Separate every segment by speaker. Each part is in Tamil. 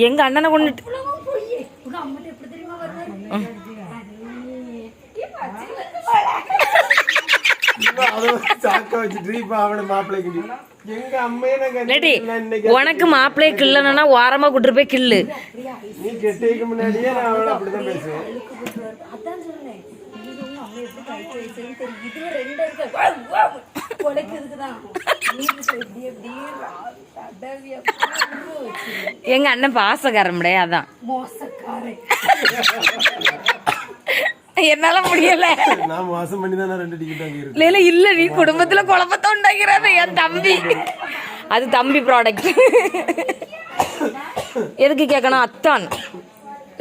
Speaker 1: எங்க அண்ணனை கொண்டுட்டு உனக்கு மாப்பிள்ளைய கிள்ளனா ஓரமா கூட்டு போய் கிள்ளு.
Speaker 2: நீ கெட்டதுக்கு முன்னாடியே நான் அவளை அப்படிதான் பேசுவேன்.
Speaker 1: எங்க அண்ணன் பாசக்காரம்டே, அதான் என்னால முடியல.
Speaker 2: நான் மோசம் பண்ணி தான் 2 டிக்கெட் வாங்கிருக்கேன்.
Speaker 1: இல்ல இல்ல, நீ குடும்பத்துல குழப்பத்தை உண்டாக்கிறாரு என் தம்பி. அது தம்பி ப்ராடக்ட். எதுக்கு கேட்கணும்? அத்தான்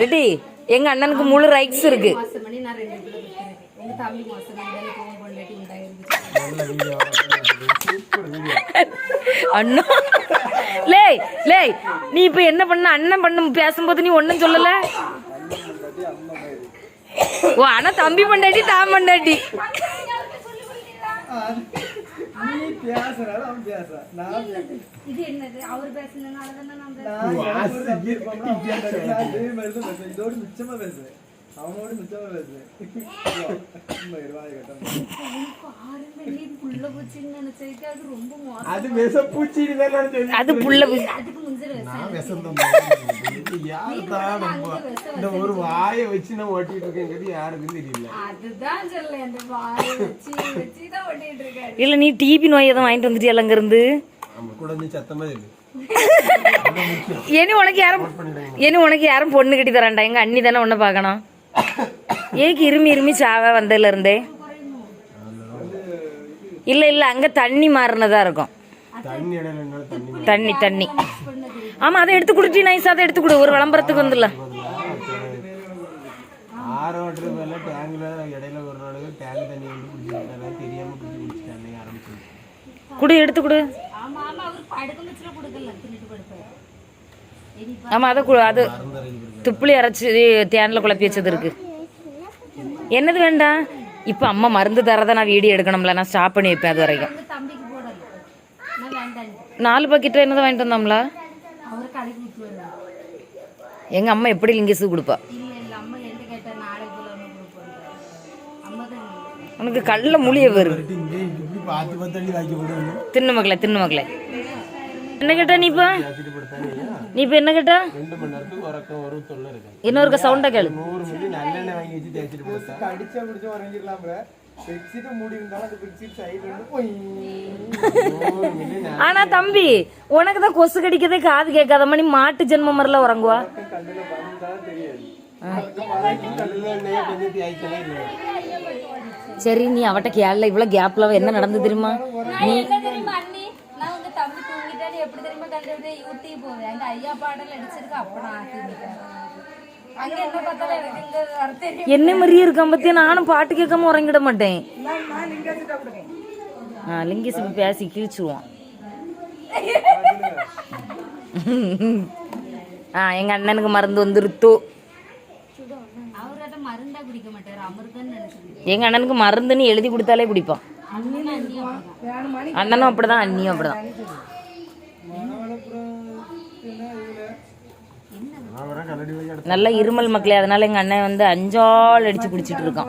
Speaker 1: ரெடி. எங்க அண்ணனுக்கு முழு ரைட்ஸ் இருக்கு. அண்ணா லே லே, நீ இப்ப என்ன பண்ண? அண்ணன் பண்ண பேசும்போது நீ ஒன்னும் சொல்லல. ஓ ஆனா தம்பி பண்ணாட்டி தான் பண்ணாட்டி. அது புள்ள
Speaker 2: ஒரு வாயை வச்சு நான் ஓட்டிட்டு இருக்கேன். யாருக்கும் தெரியல.
Speaker 1: இல்ல நீ டிபி நோய் எதுவும் வாங்கிட்டு வந்துட்டியா அங்க இருந்து?
Speaker 2: சத்தமா இருக்கு.
Speaker 1: இனி உனக்கு யாரும் பொண்ணு கட்டி தரான்டா. எங்க அண்ணி தானே உன்ன பாக்கணும். ஏக்கு இருமி சாவ வந்ததுல இருந்தே. இல்ல இல்ல, அங்க தண்ணி மாறினதா இருக்கும். தண்ணி ஆமா, அதை எடுத்து குடுத்தி நைஸா. அதை எடுத்து கொடு, ஒரு விளம்பரத்துக்கு வந்துடல. குடு, எடுத்து குடு. ஆமா, அது துப்புளி அரைச்சி தேன்ல குழப்பி வச்சது இருக்கு. என்னது வேண்டாம்? இப்ப அம்மா மருந்து தரத நான் வீடியோ எடுக்கணும்ல, நான் ஸ்டாப் பண்ணி வைப்பேன். அது வரைக்கும் 4 பாக்கெட் என்னதான் வாங்கிட்டு வந்தோம்ல. எங்க அம்மா எப்படி லிங்கிசு கொடுப்பா? உனக்கு கல்ல முழிய வரும். தின்னு மக்களை. என்ன கேட்டா நீ இப்ப என்ன கேட்டா? இன்னொரு சவுண்டா கேளு. ஆனா தம்பி, உனக்குதான் கொசு கடிக்கதே காது கேட்காத மணி. மாட்டு ஜென்ம மாதிரில உறங்குவா. சரி, நீ அவட்ட கேள்ல இவ்வளவு கேப்ல என்ன நடந்து தெரியுமா? நீ என்ன மாதிரியே இருக்கான் பத்தியா? நானும் பாட்டு கேட்காம உறங்கிட மாட்டேன். லிங்கேஷ் பேசி கிழிச்சுருவான். எங்க அண்ணனுக்கு மருந்து வந்துருத்தோ. எங்க அண்ணனுக்கு மருந்துன்னு எழுதி கொடுத்தாலே குடிப்பான். அண்ணனும் அப்படிதான், அண்ணியும் அப்படிதான். நல்ல இருமல் மக்களே. அதனால எங்க அண்ணன் வந்து 5 ஆள் அடிச்சு குடிச்சிட்டு இருக்கான்.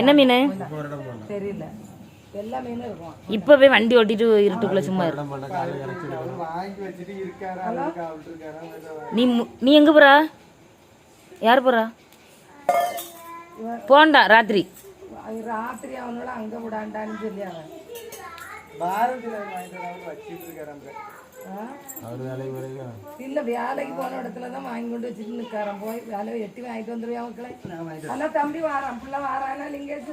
Speaker 1: என்ன மீன் தெரியல. இப்பவே வண்டி ஓட்டிட்டு இருட்டுக்குள்ள சும்மா நீ எங்க போறா? யாரு போறா? போண்டா ராத்திரி அவனோட அங்க விடாண்டான்னு சொல்லி இல்ல வேலைக்கு போன இடத்துலதான் வாங்கி கொண்டு வச்சுட்டு நிக்காரன். போய் வேலையை எட்டி வாங்கிட்டு வந்துருவேன் மக்களே. ஆனா தம்பி வாரான், பிள்ளை வாரானா லிங்கேஷ்?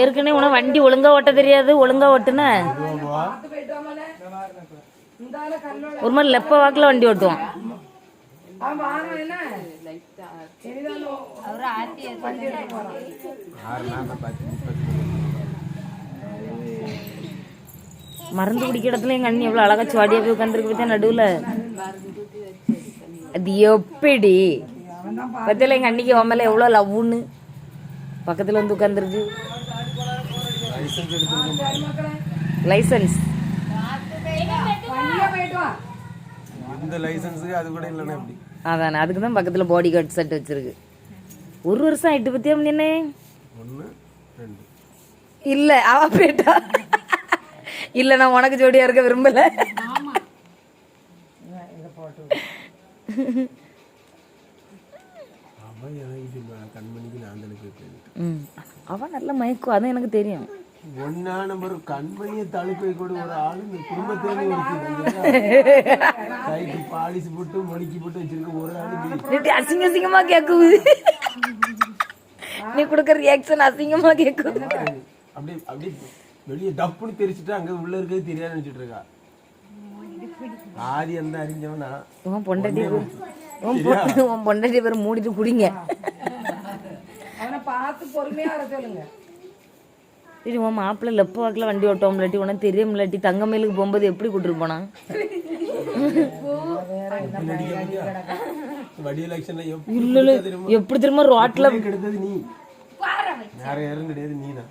Speaker 1: ஏற்கனவே உன வண்டி ஒழுங்கா ஓட்ட தெரியாது. ஒழுங்கா ஓட்டுன ஒரு மாதிரி லெப்ப வாக்குல வண்டி ஓட்டுவான். மருந்து குடிக்கிற இடத்துல எங்க அண்ணி எவ்வளவு அழகா சுவாடியா போய் உட்காந்துருக்கு பத்தியா நடுவுல. அது எப்படி பத்தியில எங்க அன்னிக்கு உன் மேல எவ்வளவு லவ்வுன்னு பக்கத்துல வந்து உட்காந்துருக்கு.
Speaker 2: லைசன்ஸ் எடுத்துருக்கோம்.
Speaker 1: லைசன்ஸ்
Speaker 2: இந்த லைசன்ஸுக்கு அது கூட இல்லைன்னா எப்படி?
Speaker 1: அதானே, அதுக்கு தான் பக்கத்தில் பாடி கார்டு செட் வச்சிருக்கு. 1 வருஷம் ஆயிட்டு பத்தியா என்ன?
Speaker 2: 1 2
Speaker 1: இல்லை அவ போயிட்டா. இல்லை நான் உனக்கு ஜோடியா இருக்க விரும்பல.
Speaker 2: கண்மணிக்கு நான் தானே
Speaker 1: அவன் நல்ல மயக்கும், அதான் எனக்கு தெரியும்.
Speaker 2: ஒன்னா நம்பர் கண்மணியை தழுப்பை கூட ஒரு ஆளு இந்த குடும்பத்திலே கைக்கு பாலிசி போட்டு மொழிக்கி போட்டு வச்சிருக்க ஒரு ஆளு
Speaker 1: அசிங்க அசிங்கமா கேக்குது. நீ கொடுக்கற ரியாக்ஷன் அசிங்கமா கேக்குது.
Speaker 2: அப்படியே அப்படியே வெளியே டப்புன்னு தெரிச்சுட்டு அங்க உள்ள இருக்கிறது தெரியாது நினைச்சிட்டு இருக்கா. ஆதி எந்த அறிஞ்சவனா
Speaker 1: உன் பொண்டாட்டி பேர் மூடிட்டு குடிங்க.
Speaker 3: அவனை பார்த்து பொறுமையா வர சொல்லுங்க.
Speaker 1: இது உன் மாப்பிள்ளை லெப்ப வாக்கில் வண்டி ஓட்டோம் இல்லாட்டி உனக்கு தெரியும் இல்லாட்டி தங்கமேலுக்கு போகும்போது எப்படி கூட்டிட்டு போனா? இல்ல இல்ல எப்படி திரும்ப ரோட்ல
Speaker 2: கெடுத்தது நீ, வேற யாரும் கிடையாது, நீ தான்.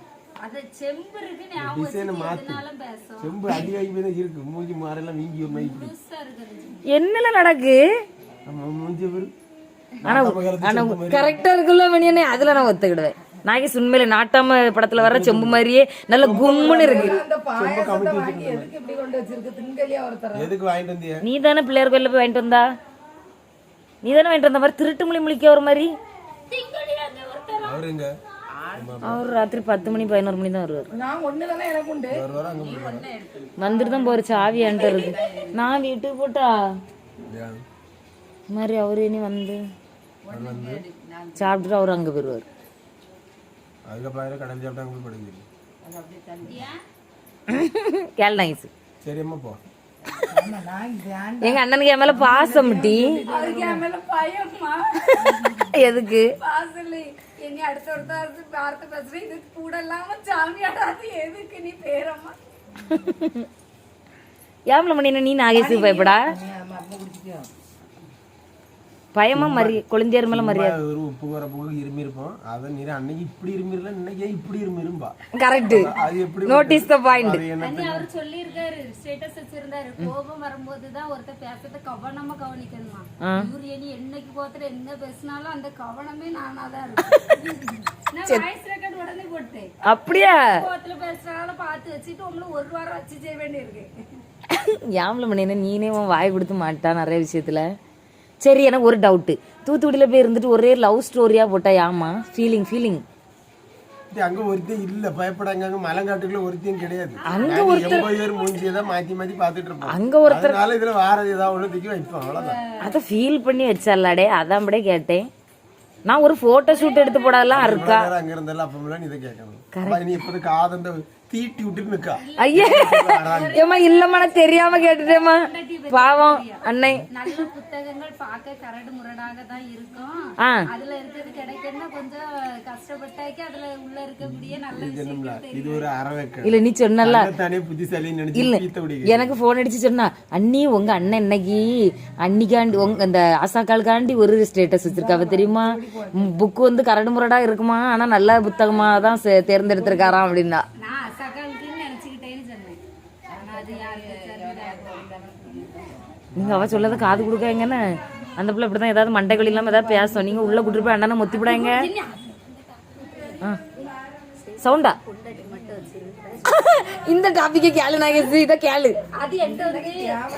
Speaker 2: செம்பு அதிகாகி போய் இருக்கு. மூஞ்சி மாறெல்லாம் வீங்கி ஒரு மாதிரி
Speaker 1: என்னல நடக்கு?
Speaker 2: மூஞ்சி பேரு
Speaker 1: ஆனா கரெக்டா இருக்குல்ல மணியனே, அதுல நான் ஒத்துக்கிடுவேன். நாகேஷ் உண்மையில நாட்டாம படத்துல வர செம்பு மாதிரியே நல்ல கும்முன்னு இருக்கு.
Speaker 2: எதுக்கு வாங்கிட்டு வந்தியா?
Speaker 1: நீ தானே பிள்ளையார் கோயில போய் வாங்கிட்டு வந்தா? நீ தானே வாங்கிட்டு வந்த மாதிரி திருட்டு மொழி முழிக்க ஒரு மாதிரி.
Speaker 2: அவருங்க
Speaker 1: அவர் ராத்திரி 10 மணி 11 மணி தான் வருவார். வந்துட்டு தான் போற சாவி என்கிட்ட இருக்கு. நான் வீட்டுக்கு போட்டா மாதிரி அவரு இனி வந்து சாப்பிட்டுட்டு அவரு அங்க போயிருவாரு.
Speaker 2: அதுக்கப்புறம் கடல் சாப்பிட்டா போய் படுங்க.
Speaker 1: கேள் நைஸ்.
Speaker 2: சரி அம்மா போ.
Speaker 1: எங்க அண்ணனுக்கு என் மேல பாசம் டி. எதுக்கு? ஏம்ல மணி நீ நாகேஷுக்கு பயப்படா? பயமா மரி குழந்தையர் மேல மரியாதை.
Speaker 2: ஒரு உப்பு வர போக இருமி இருப்போம். அத நீ அன்னைக்கு இப்படி இருமிரல, இன்னைக்கு இப்படி இருமிரும்பா.
Speaker 1: கரெக்ட்.
Speaker 2: அது எப்படி
Speaker 1: நோட்டீஸ் தி பாயிண்ட்.
Speaker 4: அண்ணி அவர் சொல்லி இருக்காரு, ஸ்டேட்டஸ் வச்சிருந்தாரு. கோபம் வரும்போது தான் ஒருத்த பேசறத கவனமா கவனிக்கணுமா. இவரு நீ என்னைக்கு கோத்துல என்ன பேசினாலும் அந்த கவனமே நானா தான் இருக்கு. நான் வாய்ஸ் ரெக்கார்ட் உடனே போட்டேன்.
Speaker 1: அப்படியே
Speaker 4: கோத்துல பேசுறால பார்த்து வச்சிட்டு உங்களை 1 வாரம் வச்சு செய்ய வேண்டியிருக்கு.
Speaker 1: யாம்ல மணி நீனே வாய் கொடுத்து மாட்டா நிறைய விஷயத்துல. சரி எனக்கு ஒரு டவுட்டு, தூத்துக்குடியில போய் இருந்துட்டு ஒரே லவ் ஸ்டோரியா போட்டா யாமா ஃபீலிங்
Speaker 2: அங்க ஒருத்தையும் இல்ல, பயப்படாங்க. அங்க மலங்காட்டுக்குள்ள ஒருத்தையும் கிடையாது.
Speaker 1: அங்க ஒருத்தர்
Speaker 2: 80 பேர் மூஞ்சியதான் மாத்தி மாத்தி பாத்துட்டு இருப்போம்.
Speaker 1: அங்க ஒருத்தர்
Speaker 2: இதுல வாரது ஏதாவது ஒண்ணு தூக்கி வைப்போம், அவ்வளவுதான்.
Speaker 1: அத ஃபீல் பண்ணி வச்சாலாடே, அதான் அப்படியே கேட்டேன். நான் ஒரு போட்டோ ஷூட் எடுத்து போடலாம் இருக்கா
Speaker 2: அங்க இருந்தாலும் அப்பமெல்லாம் நீ இதை கேட்கணும். நீ இப்போது காதந்த தீட்டி விட்டுட்டு நிக்கா.
Speaker 1: ஐயே ஏமா இல்லம்மா நான் தெரியாம கேட்டுட்டேமா, பாவம் அன்னை.
Speaker 4: நல்ல புத்தகங்கள் பார்க்க கரடு முரடாக தான் இருக்கும். அதுல இருக்கிறது கிடைக்கணும்னா கொஞ்சம் கஷ்டப்பட்டாக்கி அதுல உள்ள இருக்கக்கூடிய நல்ல விஷயங்கள்
Speaker 2: இது ஒரு அரவேக்க
Speaker 1: இல்ல. நீ சொன்னல
Speaker 2: தானே புத்திசாலின்னு நினைச்சு
Speaker 1: இல்ல, எனக்கு போன் அடிச்சு சொன்னா அண்ணி உங்க அண்ணன் இன்னைக்கு அன்னிக்காண்டி உங்க அந்த ஆசாக்காளுக்காண்டி ஒரு ஸ்டேட்டஸ் வச்சிருக்காவ தெரியுமா, புக்கு வந்து கரடு முரடா இருக்குமா ஆனா நல்ல புத்தகமா தான் தேர்ந்தெடுத்திருக்காராம் அப்படின்னா. நீங்க அவ சொல்லத காது கொடுக்காங்கன்னு அந்த பிள்ளை இப்படிதான் ஏதாவது மண்டைகள் இல்லாம ஏதாவது பேசும். நீங்க உள்ள கூட்டிட்டு போய் அண்ணனை மொத்தி விடாங்க. சவுண்டா இந்த டாபிக்கே கேளு நாகேஷ், இத கேளு.
Speaker 4: அது எந்த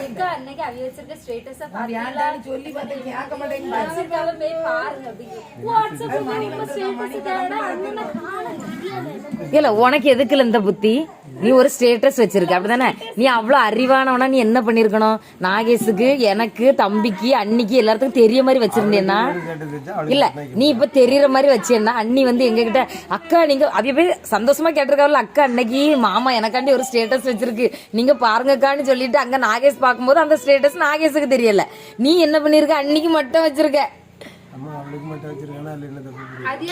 Speaker 4: அக்கா அன்னைக்கு அவி வச்சிருக்க ஸ்டேட்டஸ் பாத்தீங்களா சொல்லி பார்த்தா கேட்க மாட்டேங்க. வச்சிருக்காவ போய் பாருங்க அப்படி வாட்ஸ்அப்ல நம்ம ஸ்டேட்டஸ் தேட அண்ணனை காணோம்.
Speaker 1: இல்ல உனக்கு எதுக்குல இந்த புத்தி? நீ ஒரு ஸ்டேட்டஸ் வச்சிருக்க அப்படிதானே? நீ அவ்வளவு அறிவானவனா நீ என்ன பண்ணிருக்கணும்? நாகேஷுக்கு எனக்கு தம்பிக்கு அன்னிக்கு எல்லாத்துக்கும் தெரிய மாதிரி வச்சிருந்தேன்னா இல்ல, நீ இப்ப தெரியற மாதிரி வச்சேன்னா அண்ணி வந்து எங்க கிட்ட அக்கா நீங்க அவைய போய் சந்தோஷமா கேட்டிருக்காருல, அக்கா அன்னைக்கு மாமா எனக்காண்டி ஒரு ஸ்டேட்டஸ் வச்சிருக்கு நீங்க பாருங்கக்கான்னு சொல்லிட்டு அங்க நாகேஷ் பார்க்கும்போது அந்த ஸ்டேட்டஸ் நாகேஷுக்கு தெரியல. நீ என்ன பண்ணிருக்க? அன்னைக்கு மட்டும் வச்சிருக்க.
Speaker 2: அம்மா அவளுக்கு மட்டும் வச்சிருக்கானா இல்லை என்ன தப்பு புரியுது.
Speaker 4: அது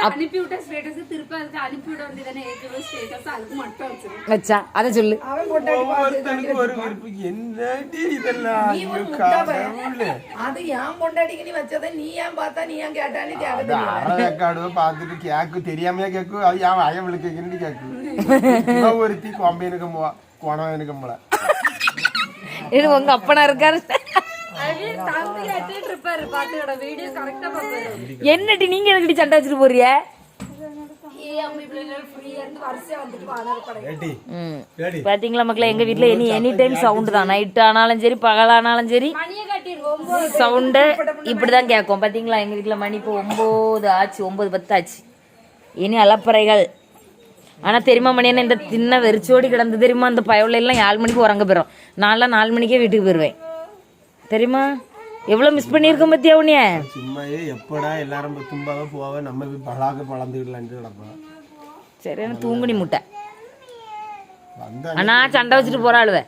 Speaker 4: அனுப்பி விட்ட ஸ்டேட்டஸ் திருப்பி அதுக்கு அனுப்பி விட வேண்டியதானே ஏற்கனவே ஸ்டேட்டஸ் அதுக்கு மட்டும் வச்சிருக்கேன்
Speaker 1: வச்சா அதை சொல்லு.
Speaker 3: அவன் பொண்டாட்டி
Speaker 2: ஒவ்வொருத்தனுக்கும் ஒரு விருப்பம். என்னடி இதெல்லாம்?
Speaker 3: நீ ஒரு
Speaker 2: ஐயோ,
Speaker 3: முட்டை பையன்.
Speaker 2: கடவுளே.
Speaker 3: அது ஏன் பொண்டாட்டிக்கு நீ வச்சதை நீ ஏன் பார்த்தா நீ ஏன் கேட்டான்னு தேவை
Speaker 2: அது
Speaker 3: தெரியல.
Speaker 2: அறவேக்காடுவ பார்த்துட்டு கேக்கு தெரியாமையா கேக்கு அது ஏன் அயவளு கேக்குன்னு கேக்கு ஒருத்தி கொம்பையனுக்கு கோணம் எனக்கு போல
Speaker 1: இது உங்க அப்பனா இருக்காரு.
Speaker 4: அது தம்பி கேட்டுட்டு இருப்பாரு பாத்துக்கட வீடியோ கரெக்டா பாப்பாரு.
Speaker 1: என்னடி நீங்க எதுக்கடி சண்டை வச்சுட்டு போறிய?
Speaker 3: ஃப்ரீயா இருந்து வரிசையா வந்துட்டு வாடகை படம்.
Speaker 2: ஏடி ஏடி
Speaker 1: பாத்தீங்களா மக்களே, எங்க வீட்ல எனி டைம் சவுண்ட் தான். நைட் ஆனாலும் சரி பகலானாலும் சரி
Speaker 4: மணியை கட்டிடுவோம்.
Speaker 1: சவுண்டு இப்படிதான் கேட்கும். பாத்தீங்களா எங்க வீட்ல மணி இப்போ 9 ஆச்சு, 9:10 ஆச்சு. இனி அலப்பறைகள். ஆனா தெரியுமா மணி என்ன, இந்த தின்ன வெறிச்சோடி கிடந்து தெரியுமா, அந்த பயவுல எல்லாம் 7 மணிக்கு உறங்க போயிடும். நான்லாம் 4 மணிக்கே வீட்டுக்கு போயிருவேன் தெரியுமா. எவ்வளவு மிஸ் பண்ணியிருக்கோம் பத்தியா உன்னைய.
Speaker 2: சும்மாயே எப்படா எல்லாரும் தும்பாக போவ நம்ம போய் பழாக பழந்துக்கலான்ட்டு கிடப்போம்.
Speaker 1: சரியான தூங்குனி முட்டை.
Speaker 2: வந்த
Speaker 1: ஆனா சண்டை வச்சுட்டு போறாளுவ.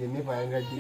Speaker 2: என்ன பயங்காட்டி